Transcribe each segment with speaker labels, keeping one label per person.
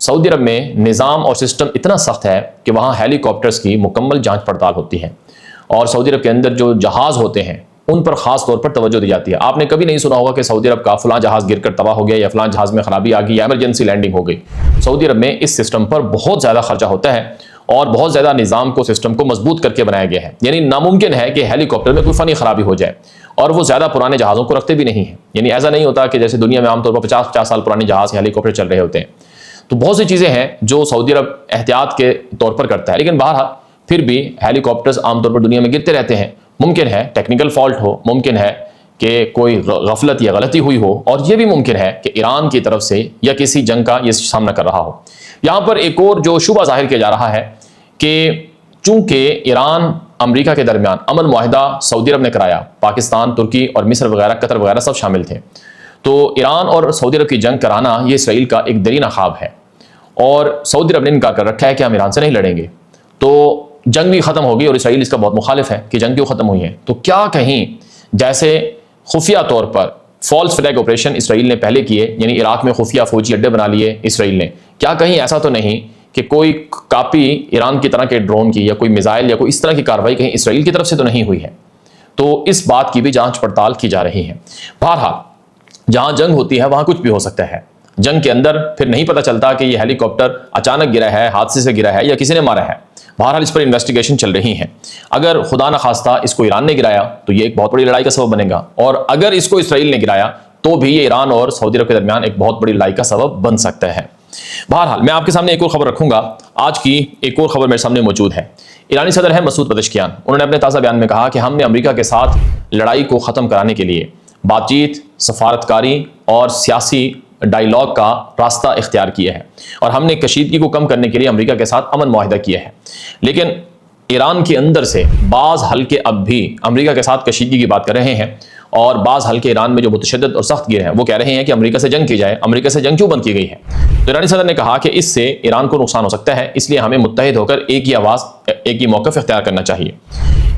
Speaker 1: سعودی عرب میں نظام اور سسٹم اتنا سخت ہے کہ وہاں ہیلی کاپٹرز کی مکمل جانچ پڑتال ہوتی ہے، اور سعودی عرب کے اندر جو جہاز ہوتے ہیں ان پر خاص طور پر توجہ دی جاتی ہے۔ آپ نے کبھی نہیں سنا ہوگا کہ سعودی عرب کا فلاں جہاز گر کر تباہ ہو گیا یا فلاں جہاز میں خرابی آ گئی یا ایمرجنسی لینڈنگ ہو گئی۔ سعودی عرب میں اس سسٹم پر بہت زیادہ خرچہ ہوتا ہے اور بہت زیادہ نظام کو سسٹم کو مضبوط کر کے بنایا گیا ہے، یعنی ناممکن ہے کہ ہیلی کاپٹر میں کوئی فنی خرابی ہو جائے، اور وہ زیادہ پرانے جہازوں کو رکھتے بھی نہیں ہیں، یعنی ایسا نہیں ہوتا کہ جیسے دنیا میں عام طور پر 50 سال پرانے جہاز ہیلی کاپٹر چل رہے ہوتے ہیں۔ تو بہت سی چیزیں ہیں جو سعودی عرب احتیاط کے طور پر کرتا ہے، لیکن بہرحال پھر بھی ہیلی کاپٹرز عام طور پر دنیا میں گرتے رہتے ہیں۔ ممکن ہے ٹیکنیکل فالٹ ہو، ممکن ہے کہ کوئی غفلت یا غلطی ہوئی ہو، اور یہ بھی ممکن ہے کہ ایران کی طرف سے یا کسی جنگ کا یہ سامنا کر رہا ہو۔ یہاں پر ایک اور جو شبہ ظاہر کیا جا رہا ہے کہ چونکہ ایران امریکہ کے درمیان امن معاہدہ سعودی عرب نے کرایا، پاکستان، ترکی اور مصر وغیرہ، قطر وغیرہ سب شامل تھے، تو ایران اور سعودی عرب کی جنگ کرانا یہ اسرائیل کا ایک درینہ خواب ہے، اور سعودی عرب نے انکار کر رکھا ہے کہ ہم ایران سے نہیں لڑیں گے، تو جنگ بھی ختم ہوگی، اور اسرائیل اس کا بہت مخالف ہے کہ جنگ کیوں ختم ہوئی ہے۔ تو کیا کہیں جیسے خفیہ طور پر فالس فلیگ آپریشن اسرائیل نے پہلے کیے، یعنی عراق میں خفیہ فوجی اڈے بنا لیے اسرائیل نے، کیا کہیں ایسا تو نہیں کہ کوئی کاپی ایران کی طرح کے ڈرون کی یا کوئی میزائل یا کوئی اس طرح کی کارروائی کہیں اسرائیل کی طرف سے تو نہیں ہوئی ہے؟ تو اس بات کی بھی جانچ پڑتال کی جا رہی ہے۔ بہرحال جہاں جنگ ہوتی ہے وہاں کچھ بھی ہو سکتا ہے، جنگ کے اندر پھر نہیں پتہ چلتا کہ یہ ہیلی کاپٹر اچانک گرا ہے، حادثے سے گرا ہے یا کسی نے مارا ہے۔ بہرحال اس پر انویسٹیگیشن چل رہی ہیں۔ اگر خدا نخواستہ اس کو ایران نے گرایا تو یہ ایک بہت بڑی لڑائی کا سبب بنے گا، اور اگر اس کو اسرائیل نے گرایا تو بھی یہ ایران اور سعودی عرب کے درمیان ایک بہت بڑی لڑائی کا سبب بن سکتا ہے۔ بہرحال میں آپ کے سامنے ایک اور خبر رکھوں گا۔ آج کی ایک اور خبر میرے سامنے موجود ہے۔ ایرانی صدر ہیں مسعود پزشکیان، انہوں نے اپنے تازہ بیان میں کہا کہ ہم نے امریکہ کے ساتھ لڑائی کو ختم کرانے کے لیے بات چیت، سفارتکاری اور سیاسی ڈائیلاگ کا راستہ اختیار کیا ہے، اور ہم نے کشیدگی کو کم کرنے کے لیے امریکہ کے ساتھ امن معاہدہ کیا ہے، لیکن ایران کے اندر سے بعض حلقے اب بھی امریکہ کے ساتھ کشیدگی کی بات کر رہے ہیں، اور بعض حلقے ایران میں جو متشدد اور سخت گیر ہیں وہ کہہ رہے ہیں کہ امریکہ سے جنگ کی جائے۔ امریکہ سے جنگ کیوں بند کی گئی ہے؟ تو ایرانی صدر نے کہا کہ اس سے ایران کو نقصان ہو سکتا ہے، اس لیے ہمیں متحد ہو کر ایک ہی آواز، ایک ہی موقف اختیار کرنا چاہیے۔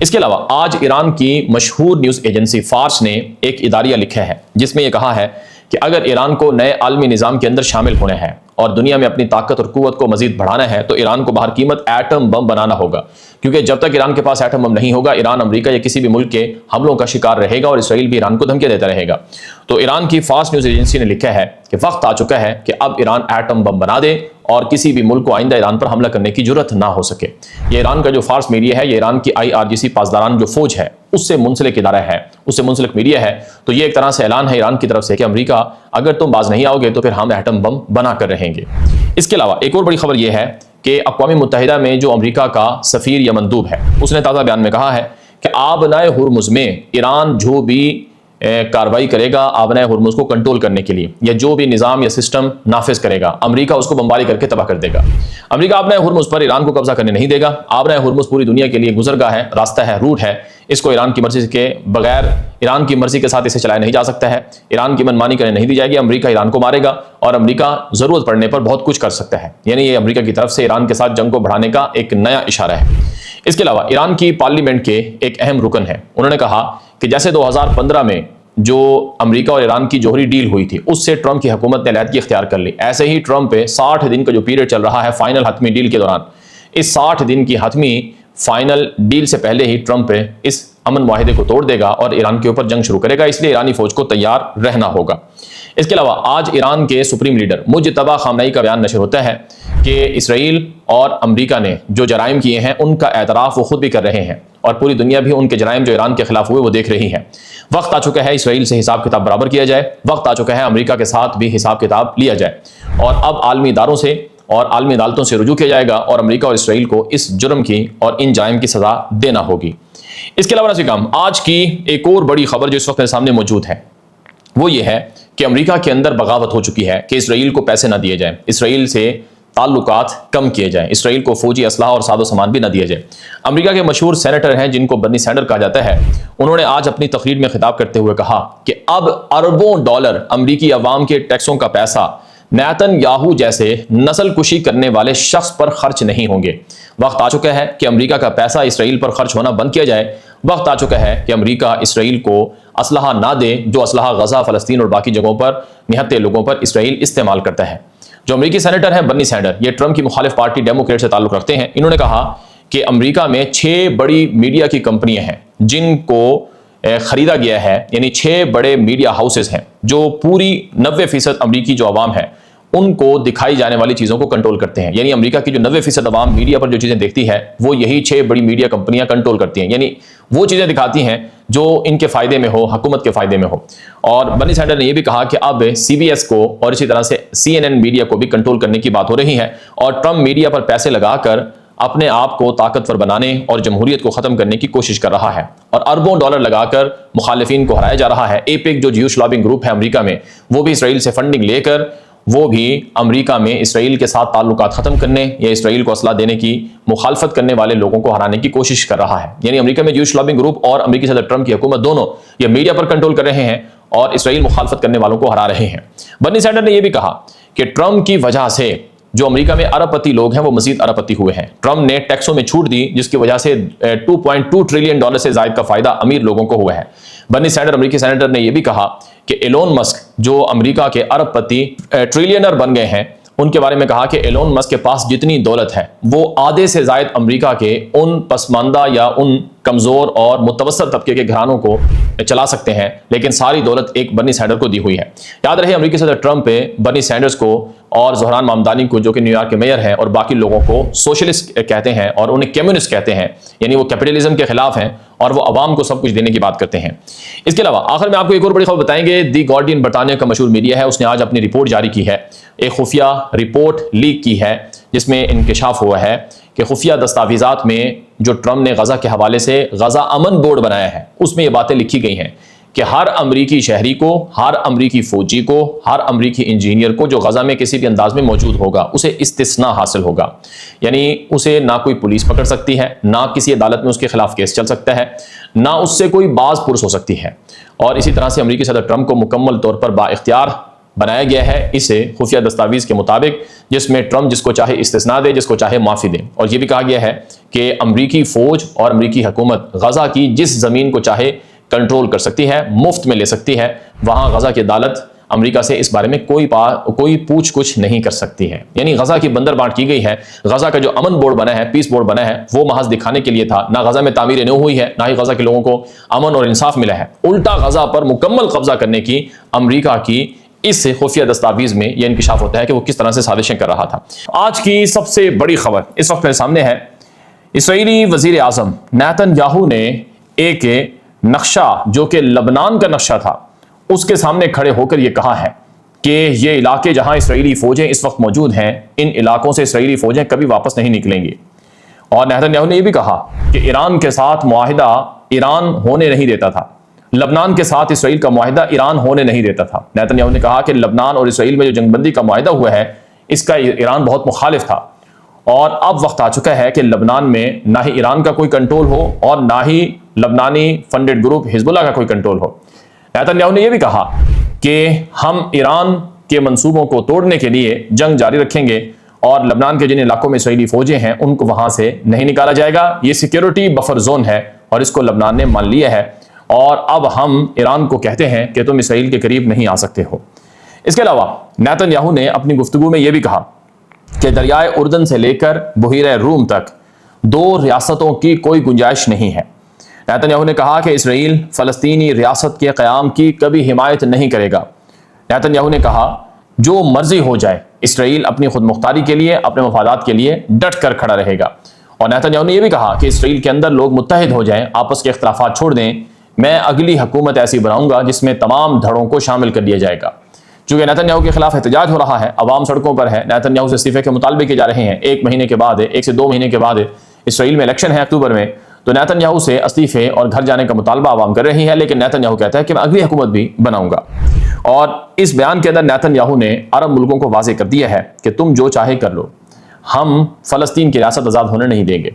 Speaker 1: اس کے علاوہ آج ایران کی مشہور نیوز ایجنسی فارس نے ایک اداریہ لکھا ہے جس میں یہ کہا ہے کہ اگر ایران کو نئے عالمی نظام کے اندر شامل ہونا ہے اور دنیا میں اپنی طاقت اور قوت کو مزید بڑھانا ہے تو ایران کو بہر قیمت ایٹم بم بنانا ہوگا، کیونکہ جب تک ایران کے پاس ایٹم بم نہیں ہوگا ایران امریکہ یا کسی بھی ملک کے حملوں کا شکار رہے گا، اور اسرائیل بھی ایران کو دھمکیاں دیتا رہے گا۔ تو ایران کی فارس نیوز ایجنسی نے لکھا ہے کہ وقت آ چکا ہے کہ اب ایران ایٹم بم بنا دے اور کسی بھی ملک کو آئندہ ایران پر حملہ کرنے کی جرات نہ ہو سکے۔ یہ ایران کا جو فارس میڈیا ہے، یہ ایران کی IRGC پاسداران جو فوج ہے اس سے منسلک ادارہ ہے، اس سے منسلک میڈیا ہے، تو یہ ایک طرح سے اعلان ہے ایران کی طرف سے کہ امریکہ اگر تم باز نہیں آؤ گے تو پھر ہم ایٹم بم بنا کر رہیں گے۔ اس کے علاوہ ایک اور بڑی خبر یہ ہے کہ اقوام متحدہ میں جو امریکہ کا سفیر یا مندوب ہے اس نے تازہ بیان میں کہا ہے کہ آبنائے ہرمز میں ایران جو بھی کارروائی کرے گا آبنائے ہرمز کو کنٹرول کرنے کے لیے، یا جو بھی نظام یا سسٹم نافذ کرے گا، امریکہ اس کو بمباری کر کے تباہ کر دے گا۔ امریکہ آبنائے ہرمز پر ایران کو قبضہ کرنے نہیں دے گا۔ آبنائے ہرمز پوری دنیا کے لیے گزرگاہ ہے، راستہ ہے، روٹ ہے، اس کو ایران کی مرضی کے بغیر، ایران کی مرضی کے ساتھ اسے چلایا نہیں جا سکتا ہے، ایران کی منمانی کرنے نہیں دی جائے گی۔ امریکہ ایران کو مارے گا اور امریکہ ضرورت پڑنے پر بہت کچھ کر سکتا ہے، یعنی یہ امریکہ کی طرف سے ایران کے ساتھ جنگ کو بڑھانے کا ایک نیا اشارہ ہے۔ اس کے علاوہ ایران کی پارلیمنٹ کے ایک اہم رکن ہے، انہوں نے کہا کہ جیسے 2015 میں جو امریکہ اور ایران کی جوہری ڈیل ہوئی تھی اس سے ٹرمپ کی حکومت نے علیحدگی اختیار کر لی، ایسے ہی ٹرمپ پہ 60 دن کا جو پیریڈ چل رہا ہے فائنل حتمی ڈیل کے دوران، اس 60 دن کی حتمی فائنل ڈیل سے پہلے ہی ٹرمپ پہ اس امن معاہدے کو توڑ دے گا اور ایران کے اوپر جنگ شروع کرے گا، اس لیے ایرانی فوج کو تیار رہنا ہوگا۔ اس کے علاوہ آج ایران کے سپریم لیڈر مجتبی خامنئی کا بیان نشر ہوتا ہے کہ اسرائیل اور امریکہ نے جو جرائم کیے ہیں ان کا اعتراف وہ خود بھی کر رہے ہیں، اور پوری دنیا بھی ان کے جرائم جو ایران کے خلاف ہوئے وہ دیکھ رہی ہے۔ وقت آ چکا ہے اسرائیل سے حساب کتاب برابر کیا جائے، وقت آ چکا ہے امریکہ کے ساتھ بھی حساب کتاب لیا جائے، اور اب عالمی اداروں سے اور عالمی عدالتوں سے رجوع کیا جائے گا اور امریکہ اور اسرائیل کو اس جرم کی اور ان جرائم کی سزا دینا ہوگی۔ اس کے علاوہ ناظرین کرام، آج کی ایک اور بڑی خبر جو اس وقت میرے سامنے موجود ہے وہ یہ ہے کہ امریکہ کے اندر بغاوت ہو چکی ہے کہ اسرائیل کو پیسے نہ دیے جائیں، اسرائیل سے تعلقات کم کیے جائیں، اسرائیل کو فوجی اسلحہ اور ساز و سامان بھی نہ دیا جائے۔ امریکہ کے مشہور سینیٹر ہیں جن کو برنی سینڈر کہا جاتا ہے، انہوں نے آج اپنی تقریر میں خطاب کرتے ہوئے کہا کہ اب اربوں ڈالر امریکی عوام کے ٹیکسوں کا پیسہ نیتن یاہو جیسے نسل کشی کرنے والے شخص پر خرچ نہیں ہوں گے۔ وقت آ چکا ہے کہ امریکہ کا پیسہ اسرائیل پر خرچ ہونا بند کیا جائے۔ وقت آ چکا ہے کہ امریکہ اسرائیل کو اسلحہ نہ دے جو اسلحہ غزہ، فلسطین اور باقی جگہوں پر نہتے لوگوں پر اسرائیل استعمال کرتا ہے۔ جو امریکی سینیٹر ہیں برنی سینڈر، یہ ٹرمپ کی مخالف پارٹی ڈیموکریٹ سے تعلق رکھتے ہیں، انہوں نے کہا کہ امریکہ میں 6 بڑی میڈیا کی کمپنیاں ہیں جن کو خریدا گیا ہے، یعنی 6 بڑے میڈیا ہاؤسز ہیں جو پوری 90% امریکی جو عوام ہے ان کو دکھائی جانے والی چیزوں کو کنٹرول کرتے ہیں۔ یعنی امریکہ کی جو 90% عوام میڈیا پر جو چیزیں دیکھتی ہے وہ یہی 6 بڑی میڈیا کمپنیاں کنٹرول کرتی ہیں، یعنی وہ چیزیں دکھاتی ہیں جو ان کے فائدے میں ہو، حکومت کے فائدے میں ہو۔ اور برنی سینڈر نے یہ بھی کہا کہ اب CBS کو اور اسی طرح سے CNN میڈیا کو بھی کنٹرول کرنے کی بات ہو رہی ہے، اور ٹرمپ میڈیا پر پیسے لگا کر اپنے آپ کو طاقتور بنانے اور جمہوریت کو ختم کرنے کی کوشش کر رہا ہے، اور اربوں ڈالر لگا کر مخالفین کو ہرایا جا رہا ہے۔ APEC جو جیوش لابنگ گروپ ہے امریکہ میں، وہ بھی اسرائیل سے فنڈنگ لے کر وہ بھی امریکہ میں اسرائیل کے ساتھ تعلقات ختم کرنے یا اسرائیل کو اسلحہ دینے کی مخالفت کرنے والے لوگوں کو ہرانے کی کوشش کر رہا ہے۔ یعنی امریکہ میں جیوش لابنگ گروپ اور امریکی صدر ٹرمپ کی حکومت دونوں یہ میڈیا پر کنٹرول کر رہے ہیں اور اسرائیل مخالفت کرنے والوں کو ہرا رہے ہیں۔ برنی سینڈر نے یہ بھی کہا کہ ٹرمپ کی وجہ سے جو امریکہ میں ارب پتی لوگ ہیں وہ مزید ارب پتی ہوئے ہیں۔ ٹرمپ نے ٹیکسوں میں چھوٹ دی جس کی وجہ سے $2.2 ٹریلین سے زائد کا فائدہ امیر لوگوں کو ہوا ہے۔ برنی سینڈر امریکی سینیٹر نے یہ بھی کہا کہ ایلون مسک جو امریکہ کے ارب پتی ٹریلینر بن گئے ہیں، ان کے بارے میں کہا کہ ایلون مسک کے پاس جتنی دولت ہے وہ آدھے سے زائد امریکہ کے ان پسماندہ یا ان کمزور اور متوسط طبقے کے گھرانوں کو چلا سکتے ہیں، لیکن ساری دولت ایک برنی سینڈر کو دی ہوئی ہے۔ یاد رہے امریکی صدر ٹرمپ برنی سینڈرز کو اور زہران مامدانی کو جو کہ نیو یارک کے میئر ہیں اور باقی لوگوں کو سوشلسٹ کہتے ہیں اور انہیں کمیونسٹ کہتے ہیں، یعنی وہ کیپٹلزم کے خلاف ہیں اور وہ عوام کو سب کچھ دینے کی بات کرتے ہیں۔ اس کے علاوہ آخر میں آپ کو ایک اور بڑی خبر بتائیں گے۔ دی گارڈین برطانیہ کا مشہور میڈیا ہے، اس نے آج اپنی رپورٹ جاری کی ہے، ایک خفیہ رپورٹ لیک کی ہے جس میں انکشاف ہوا ہے کہ خفیہ دستاویزات میں جو ٹرمپ نے غزہ کے حوالے سے غزہ امن بورڈ بنایا ہے اس میں یہ باتیں لکھی گئی ہیں کہ ہر امریکی شہری کو، ہر امریکی فوجی کو، ہر امریکی انجینئر کو جو غزہ میں کسی بھی انداز میں موجود ہوگا اسے استثناء حاصل ہوگا، یعنی اسے نہ کوئی پولیس پکڑ سکتی ہے، نہ کسی عدالت میں اس کے خلاف کیس چل سکتا ہے، نہ اس سے کوئی باز پرس ہو سکتی ہے۔ اور اسی طرح سے امریکی صدر ٹرمپ کو مکمل طور پر با اختیار بنایا گیا ہے اسے خفیہ دستاویز کے مطابق، جس میں ٹرمپ جس کو چاہے استثناء دے، جس کو چاہے معافی دے۔ اور یہ بھی کہا گیا ہے کہ امریکی فوج اور امریکی حکومت غزہ کی جس زمین کو چاہے کنٹرول کر سکتی ہے، مفت میں لے سکتی ہے، وہاں غزہ کی عدالت امریکہ سے اس بارے میں کوئی پوچھ کچھ نہیں کر سکتی ہے۔ یعنی غزہ کی بندر بانٹ کی گئی ہے، غزہ کا جو امن بورڈ بنا ہے، پیس بورڈ بنا ہے، وہ محض دکھانے کے لیے تھا، نہ غزہ میں تعمیر نو ہوئی ہے، نہ ہی غزہ کے لوگوں کو امن اور انصاف ملا ہے۔ الٹا غزہ پر مکمل قبضہ کرنے کی امریکہ کی اس خفیہ دستاویز میں یہ انکشاف ہوتا ہے کہ وہ کس طرح سے سازشیں کر رہا تھا۔ آج کی سب سے بڑی خبر اس وقت میرے سامنے ہے، اسرائیلی وزیر اعظم نیتن یاہو نے ایک نقشہ جو کہ لبنان کا نقشہ تھا اس کے سامنے کھڑے ہو کر یہ کہا ہے کہ یہ علاقے جہاں اسرائیلی فوجیں اس وقت موجود ہیں، ان علاقوں سے اسرائیلی فوجیں کبھی واپس نہیں نکلیں گی۔ اور نیتن یاہو نے یہ بھی کہا کہ ایران کے ساتھ معاہدہ ایران ہونے نہیں دیتا تھا، لبنان کے ساتھ اسرائیل کا معاہدہ ایران ہونے نہیں دیتا تھا۔ نیتن یاہو نے کہا کہ لبنان اور اسرائیل میں جو جنگ بندی کا معاہدہ ہوا ہے اس کا ایران بہت مخالف تھا، اور اب وقت آ چکا ہے کہ لبنان میں نہ ہی ایران کا کوئی کنٹرول ہو اور نہ ہی لبنانی فنڈڈ گروپ حزب اللہ کا کوئی کنٹرول ہو۔ نیتن یاہو نے یہ بھی کہا کہ ہم ایران کے منصوبوں کو توڑنے کے لیے جنگ جاری رکھیں گے، اور لبنان کے جن علاقوں میں اسرائیلی فوجیں ہیں ان کو وہاں سے نہیں نکالا جائے گا، یہ سیکیورٹی بفر زون ہے اور اس کو لبنان نے مان لیا ہے، اور اب ہم ایران کو کہتے ہیں کہ تم اسرائیل کے قریب نہیں آ سکتے ہو۔ اس کے علاوہ نیتن یاہو نے اپنی گفتگو میں یہ بھی کہا کہ دریائے اردن سے لے کر بحیرہ روم تک 2 ریاستوں کی کوئی گنجائش نہیں ہے۔ نیتن یاہو نے کہا کہ اسرائیل فلسطینی ریاست کے قیام کی کبھی حمایت نہیں کرے گا۔ نیتن یاہو نے کہا جو مرضی ہو جائے، اسرائیل اپنی خود مختاری کے لیے، اپنے مفادات کے لیے ڈٹ کر کھڑا رہے گا۔ اور نیتن یاہو نے یہ بھی کہا کہ اسرائیل کے اندر لوگ متحد ہو جائیں، آپس کے اختلافات چھوڑ دیں، میں اگلی حکومت ایسی بناؤں گا جس میں تمام دھڑوں کو شامل کر لیا جائے گا۔ چونکہ نیتن یاہو کے خلاف احتجاج ہو رہا ہے، عوام سڑکوں پر ہے، نیتن یاہو سے استعفے کے مطالبے کیے جا رہے ہیں، 1 مہینے کے بعد 1 سے 2 مہینے کے بعد اسرائیل میں الیکشن ہے اکتوبر میں، تو نیتن یاہو سے استعفے اور گھر جانے کا مطالبہ عوام کر رہی ہے، لیکن نیتن یاہو کہتا ہے کہ میں اگلی حکومت بھی بناؤں گا۔ اور اس بیان کے اندر نیتن یاہو نے عرب ملکوں کو واضح کر دیا ہے کہ تم جو چاہے کر لو، ہم فلسطین کی ریاست آزاد ہونے نہیں دیں گے۔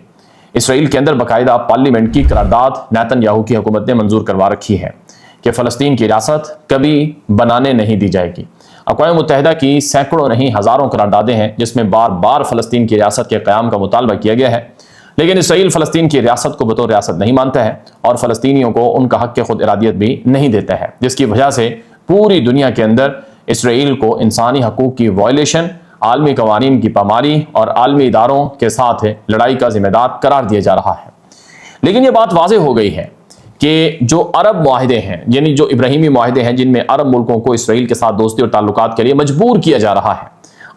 Speaker 1: اسرائیل کے اندر باقاعدہ پارلیمنٹ کی قرارداد نیتن یاہو کی حکومت نے منظور کروا رکھی ہے کہ فلسطین کی ریاست کبھی بنانے نہیں دی جائے گی۔ اقوام متحدہ کی سینکڑوں نہیں ہزاروں قراردادیں ہیں جس میں بار بار فلسطین کی ریاست کے قیام کا مطالبہ کیا گیا ہے، لیکن اسرائیل فلسطین کی ریاست کو بطور ریاست نہیں مانتا ہے اور فلسطینیوں کو ان کا حق خود ارادیت بھی نہیں دیتا ہے، جس کی وجہ سے پوری دنیا کے اندر اسرائیل کو انسانی حقوق کی وائلیشن عالمی قوانین کی پامالی اور عالمی اداروں کے ساتھ لڑائی کا ذمہ دار قرار دیا جا رہا ہے۔ لیکن یہ بات واضح ہو گئی ہے کہ جو عرب معاہدے ہیں، یعنی جو ابراہیمی معاہدے ہیں جن میں عرب ملکوں کو اسرائیل کے ساتھ دوستی اور تعلقات کے لیے مجبور کیا جا رہا ہے،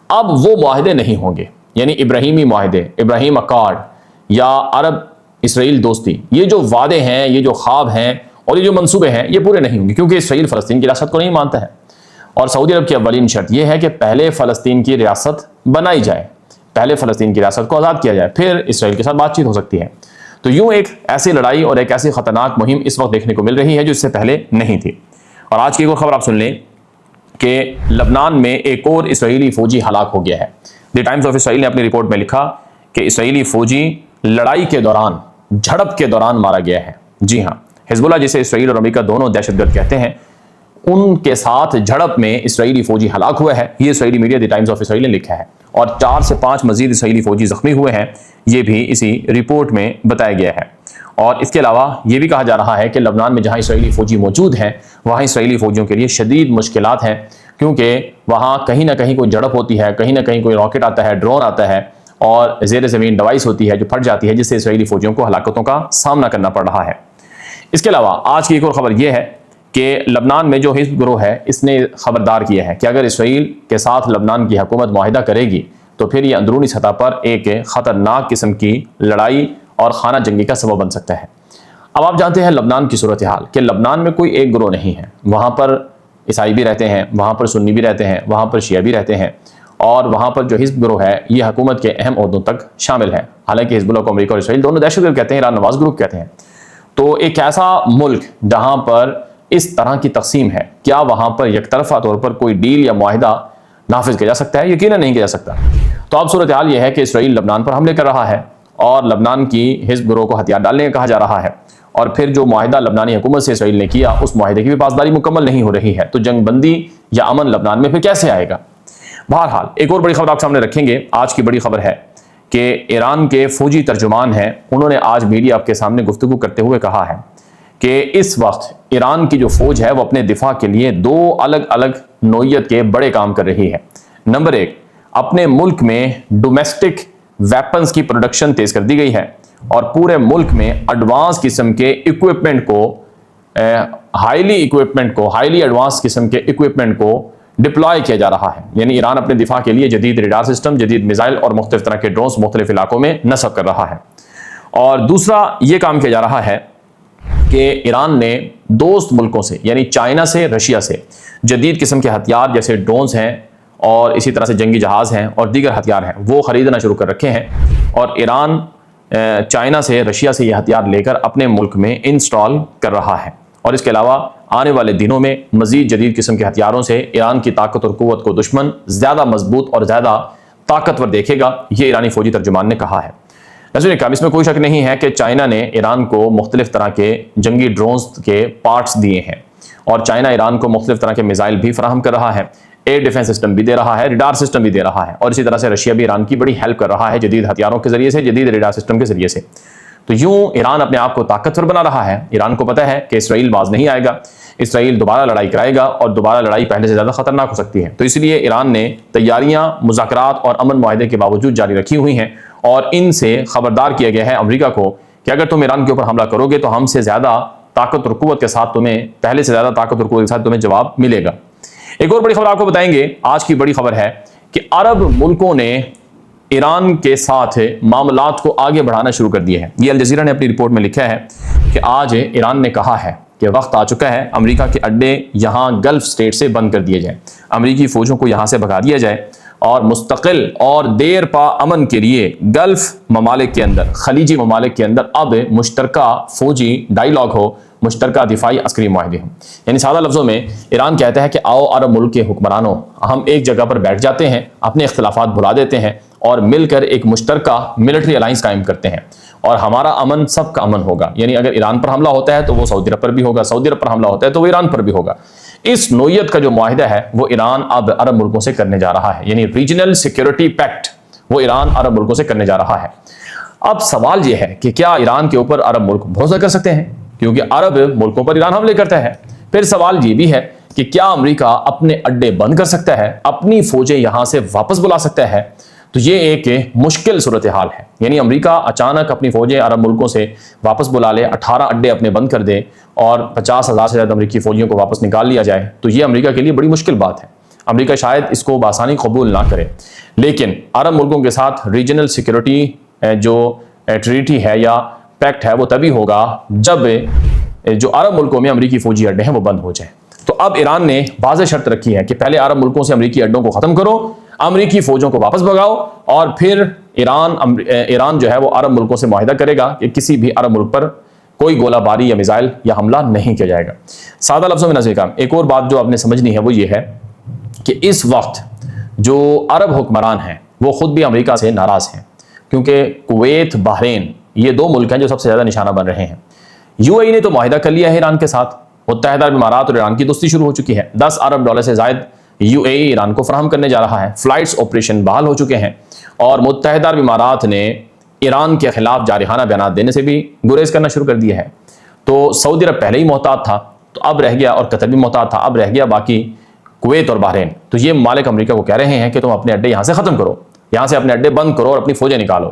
Speaker 1: اب وہ معاہدے نہیں ہوں گے۔ یعنی ابراہیمی معاہدے، ابراہیم اکارڈ یا عرب اسرائیل دوستی، یہ جو وعدے ہیں، یہ جو خواب ہیں اور یہ جو منصوبے ہیں، یہ پورے نہیں ہوں گے، کیونکہ اسرائیل فلسطین کی ریاست کو نہیں مانتا ہے۔ اور سعودی عرب کی اولین شرط یہ ہے کہ پہلے فلسطین کی ریاست بنائی جائے، پہلے فلسطین کی ریاست کو آزاد کیا جائے، پھر اسرائیل کے ساتھ بات چیت ہو سکتی ہے۔ تو یوں ایک ایسی لڑائی اور ایک ایسی خطرناک مہم اس وقت دیکھنے کو مل رہی ہے جو اس سے پہلے نہیں تھی۔ اور آج کی ایک اور خبر آپ سن لیں کہ لبنان میں ایک اور اسرائیلی فوجی ہلاک ہو گیا ہے۔ دی ٹائمز آف اسرائیل نے اپنی رپورٹ میں لکھا کہ اسرائیلی فوجی لڑائی کے دوران، جھڑپ کے دوران مارا گیا ہے۔ جی ہاں، حزب اللہ جسے اسرائیل اور امریکہ دونوں دہشت گرد کہتے ہیں، ان کے ساتھ جھڑپ میں اسرائیلی فوجی ہلاک ہوا ہے، یہ اسرائیلی media the times of Israel نے لکھا ہے۔ اور 4 سے 5 مزید اسرائیلی فوجی زخمی ہوئے ہیں، یہ بھی اسی رپورٹ میں بتایا گیا ہے۔ اور اس کے علاوہ یہ بھی کہا جا رہا ہے کہ لبنان میں جہاں اسرائیلی فوجی موجود ہیں، وہاں اسرائیلی فوجیوں کے لیے شدید مشکلات ہیں، کیونکہ وہاں کہیں نہ کہیں کوئی جھڑپ ہوتی ہے، کہیں نہ کہیں کوئی راکٹ آتا ہے، ڈرون آتا ہے اور زیر زمین ڈیوائس ہوتی ہے جو پھٹ جاتی ہے، جس سے اسرائیلی فوجیوں کو ہلاکتوں کا سامنا کرنا پڑ رہا ہے۔ اس کے علاوہ آج کی ایک اور خبر یہ ہے کہ لبنان میں جو حزب گروہ ہے اس نے خبردار کیا ہے کہ اگر اسرائیل کے ساتھ لبنان کی حکومت معاہدہ کرے گی تو پھر یہ اندرونی سطح پر ایک خطرناک قسم کی لڑائی اور خانہ جنگی کا سبب بن سکتا ہے۔ اب آپ جانتے ہیں لبنان کی صورتحال کہ لبنان میں کوئی ایک گروہ نہیں ہے، وہاں پر عیسائی بھی رہتے ہیں، وہاں پر سنی بھی رہتے ہیں، وہاں پر شیعہ بھی رہتے ہیں، اور وہاں پر جو حزب گروہ ہے یہ حکومت کے اہم عہدوں تک شامل ہے۔ حالانکہ حزب اللہ کو امریکہ اور اسرائیل دونوں دہشت گرد کہتے ہیں، ایران نواز گروپ کہتے ہیں۔ تو ایک ایسا ملک جہاں پر اس طرح کی تقسیم ہے، کیا وہاں پر یک طرفہ طور پر کوئی ڈیل یا معاہدہ نافذ کیا جا سکتا ہے؟ یقیناً نہیں کیا جا سکتا۔ تو اب صورتحال یہ ہے کہ اسرائیل لبنان پر حملے کر رہا ہے اور لبنان کی حزب گروہ کو ہتھیار ڈالنے کا کہا جا رہا ہے، اور پھر جو معاہدہ لبنانی حکومت سے اسرائیل نے کیا اس معاہدے کی بھی پاسداری مکمل نہیں ہو رہی ہے، تو جنگ بندی یا امن لبنان میں پھر کیسے آئے گا؟ بہرحال ایک اور بڑی خبر آپ سامنے رکھیں گے۔ آج کی بڑی خبر ہے کہ ایران کے فوجی ترجمان ہیں، انہوں نے آج میڈیا کے سامنے گفتگو کرتے ہوئے کہا ہے کہ اس وقت ایران کی جو فوج ہے وہ اپنے دفاع کے لیے 2 الگ الگ نوعیت کے بڑے کام کر رہی ہے۔ نمبر 1، اپنے ملک میں ڈومیسٹک ویپنز کی پروڈکشن تیز کر دی گئی ہے اور پورے ملک میں ایڈوانس قسم کے ایکوپمنٹ کو، ہائیلی ایڈوانس قسم کے ایکوپمنٹ کو ڈپلوائے کیا جا رہا ہے۔ یعنی ایران اپنے دفاع کے لیے جدید ریڈار سسٹم، جدید میزائل اور مختلف طرح کے ڈرونز مختلف علاقوں میں نصب کر رہا ہے۔ اور دوسرا یہ کام کیا جا رہا ہے کہ ایران نے دوست ملکوں سے، یعنی چائنا سے، رشیا سے جدید قسم کے ہتھیار جیسے ڈرونز ہیں اور اسی طرح سے جنگی جہاز ہیں اور دیگر ہتھیار ہیں وہ خریدنا شروع کر رکھے ہیں، اور ایران چائنا سے، رشیا سے یہ ہتھیار لے کر اپنے ملک میں انسٹال کر رہا ہے۔ اور اس کے علاوہ آنے والے دنوں میں مزید جدید قسم کے ہتھیاروں سے ایران کی طاقت اور قوت کو دشمن زیادہ مضبوط اور زیادہ طاقتور دیکھے گا، یہ ایرانی فوجی ترجمان نے کہا ہے۔ ناظرین کرام، اس میں کوئی شک نہیں ہے کہ چائنا نے ایران کو مختلف طرح کے جنگی ڈرونز کے پارٹس دیے ہیں، اور چائنا ایران کو مختلف طرح کے میزائل بھی فراہم کر رہا ہے، ایئر ڈیفنس سسٹم بھی دے رہا ہے، ریڈار سسٹم بھی دے رہا ہے، اور اسی طرح سے رشیا بھی ایران کی بڑی ہیلپ کر رہا ہے جدید ہتھیاروں کے ذریعے سے، جدید ریڈار سسٹم کے ذریعے سے۔ تو یوں ایران اپنے آپ کو طاقتور بنا رہا ہے۔ ایران کو پتہ ہے کہ اسرائیل باز نہیں آئے گا، اسرائیل دوبارہ لڑائی کرائے گا اور دوبارہ لڑائی پہلے سے زیادہ خطرناک ہو سکتی ہے۔ تو اس لیے ایران نے تیاریاں مذاکرات اور امن معاہدے کے باوجود جاری رکھی ہوئی ہیں، اور ان سے خبردار کیا گیا ہے امریکہ کو کہ اگر تم ایران کے اوپر حملہ کرو گے تو ہم سے زیادہ طاقت اور قوت کے ساتھ تمہیں، پہلے سے زیادہ طاقت اور قوت کے ساتھ تمہیں جواب ملے گا۔ ایک اور بڑی خبر آپ کو بتائیں گے، آج کی بڑی خبر ہے کہ عرب ملکوں نے ایران کے ساتھ معاملات کو آگے بڑھانا شروع کر دیے ہیں۔ یہ الجزیرہ نے اپنی رپورٹ میں لکھا ہے کہ آج ایران نے کہا ہے کہ وقت آ چکا ہے امریکہ کے اڈے یہاں گلف سٹیٹ سے بند کر دیے جائیں، امریکی فوجوں کو یہاں سے بھگا دیا جائے، اور مستقل اور دیر پا امن کے لیے گلف ممالک کے اندر، خلیجی ممالک کے اندر اب مشترکہ فوجی ڈائیلاگ ہو، مشترکہ دفاعی عسکری معاہدے ہوں۔ یعنی سادہ لفظوں میں ایران کہتا ہے کہ آؤ عرب ملک کے حکمرانوں، ہم ایک جگہ پر بیٹھ جاتے ہیں، اپنے اختلافات بھلا دیتے ہیں اور مل کر ایک مشترکہ ملٹری الائنس قائم کرتے ہیں، اور ہمارا امن سب کا امن ہوگا۔ یعنی اگر ایران پر حملہ ہوتا ہے تو وہ سعودی عرب پر بھی ہوگا، سعودی عرب پر حملہ ہوتا ہے تو وہ ایران پر بھی ہوگا۔ اس نوعیت کا جو معاہدہ ہے وہ ایران اب عرب ملکوں سے کرنے جا رہا ہے، یعنی ریجنل سیکیورٹی پیکٹ وہ ایران عرب ملکوں سے کرنے جا رہا ہے۔ اب سوال یہ ہے کہ کیا ایران کے اوپر عرب ملک بھروسہ کر سکتے ہیں؟ کیونکہ عرب ملکوں پر ایران حملے کرتا ہے۔ پھر سوال یہ بھی ہے کہ کیا امریکہ اپنے اڈے بند کر سکتا ہے، اپنی فوجیں یہاں سے واپس بلا سکتا ہے؟ تو یہ ایک مشکل صورتحال ہے. یعنی امریکہ اچانک اپنی فوجیں عرب ملکوں سے واپس بلا لے، 18 اڈے اپنے بند کر دے اور 50,000 سے زیادہ امریکی فوجیوں کو واپس نکال لیا جائے، تو یہ امریکہ کے لیے بڑی مشکل بات ہے. امریکہ شاید اس کو بآسانی قبول نہ کرے، لیکن عرب ملکوں کے ساتھ ریجنل سیکیورٹی جو ٹریٹی ہے یا پیکٹ ہے وہ تبھی ہوگا جب جو عرب ملکوں میں امریکی فوجی اڈے ہیں وہ بند ہو جائیں. تو اب ایران نے واضح شرط رکھی ہے کہ پہلے عرب ملکوں سے امریکی اڈوں کو ختم کرو، امریکی فوجوں کو واپس بھگاؤ، اور پھر ایران جو ہے وہ عرب ملکوں سے معاہدہ کرے گا کہ کسی بھی عرب ملک پر کوئی گولہ باری یا میزائل یا حملہ نہیں کیا جائے گا. سادہ لفظوں میں نظر کا ایک اور بات جو آپ نے سمجھنی ہے وہ یہ ہے کہ اس وقت جو عرب حکمران ہیں وہ خود بھی امریکہ سے ناراض ہیں، کیونکہ کویت، بحرین یہ 2 ملک ہیں جو سب سے زیادہ نشانہ بن رہے ہیں. UAE نے تو معاہدہ کر لیا ہے ایران کے ساتھ، متحدہ عرب امارات اور ایران کی دوستی شروع ہو چکی ہے. $10 ارب سے زائد UAE ایران کو فراہم کرنے جا رہا ہے. فلائٹس آپریشن بحال ہو چکے ہیں، اور متحدہ عرب امارات نے ایران کے خلاف جارحانہ بیانات دینے سے بھی گریز کرنا شروع کر دیا ہے. تو سعودی عرب پہلے ہی محتاط تھا، تو اب رہ گیا، اور قطر بھی محتاط تھا، اب رہ گیا باقی کویت اور بحرین. تو یہ ممالک امریکہ کو کہہ رہے ہیں کہ تم اپنے اڈے یہاں سے ختم کرو، یہاں سے اپنے اڈے بند کرو اور اپنی فوجیں نکالو.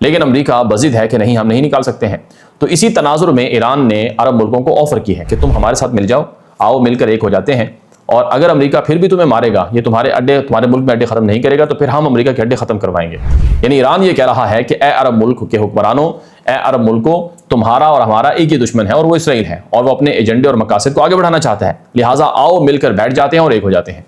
Speaker 1: لیکن امریکہ بضد ہے کہ نہیں، ہم نہیں نکال سکتے ہیں. تو اسی تناظر میں ایران نے عرب ملکوں کو آفر کی ہے کہ تم ہمارے ساتھ مل جاؤ، آؤ مل کر ایک ہو جاتے ہیں، اور اگر امریکہ پھر بھی تمہیں مارے گا، یہ تمہارے ملک میں اڈے ختم نہیں کرے گا، تو پھر ہم امریکہ کے اڈے ختم کروائیں گے. یعنی ایران یہ کہہ رہا ہے کہ اے عرب ملک کے حکمرانوں، اے عرب ملکوں، تمہارا اور ہمارا ایک ہی دشمن ہے، اور وہ اسرائیل ہے، اور وہ اپنے ایجنڈے اور مقاصد کو آگے بڑھانا چاہتا ہے. لہٰذا آؤ مل کر بیٹھ جاتے ہیں اور ایک ہو جاتے ہیں.